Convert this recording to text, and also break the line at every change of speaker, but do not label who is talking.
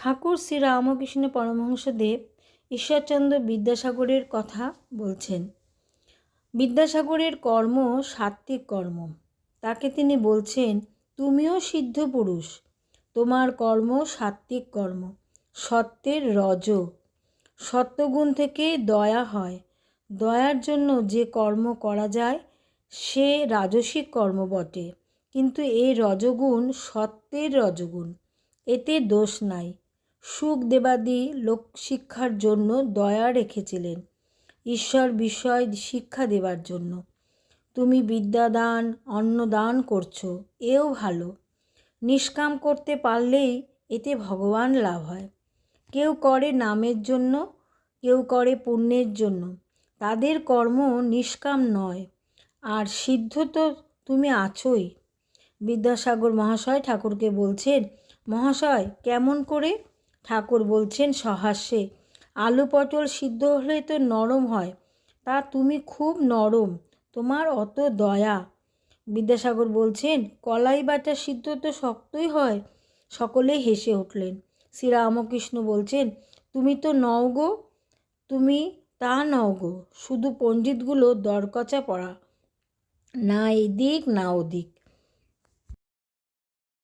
ঠাকুর শ্রী রামকৃষ্ণ পরমহংসদেব ঈশ্বরচন্দ্র বিদ্যাসাগরের কথা বলছেন। বিদ্যাসাগরের কর্ম সাত্ত্বিক কর্ম। তাকে তিনি বলছেন, তুমিও সিদ্ধ পুরুষ, তোমার কর্ম সাত্ত্বিক কর্ম, সত্যের রজ। সত্যগুণ থেকে দয়া হয়। দয়ার জন্য যে কর্ম করা যায় সে রাজসিক কর্ম বটে, কিন্তু এই রজগুণ সত্যের রজগুণ, এতে দোষ নাই। সুখদেবাদি লোকশিক্ষার জন্য দয়া রেখেছিলেন, ঈশ্বর বিষয় শিক্ষা দেবার জন্য। তুমি বিদ্যাদান অন্নদান করছো, এও ভালো। নিষ্কাম করতে পারলেই এতে ভগবান লাভ হয়। কেউ করে নামের জন্য, কেউ করে পুণ্যের জন্য, তাদের কর্ম নিষ্কাম নয়। আর সিদ্ধ তো তুমি আছোই। বিদ্যাসাগর মহাশয় ঠাকুরকে বলছেন, মহাশয় কেমন করে? ঠাকুর বলছেন সহাস্যে, আলু পটল সিদ্ধ হলে তো নরম হয়, তা তুমি খুব নরম, তোমার অত দয়া। বিদ্যাসাগর বলছেন, কলাই বাটা সিদ্ধ তো শক্তই হয়। সকলেই হেসে উঠলেন। শ্রীরামকৃষ্ণ বলছেন, তুমি তো নও গো, তুমি তা নও গো, শুধু পণ্ডিতগুলো দরকচা পড়া, না এদিক না ওদিক।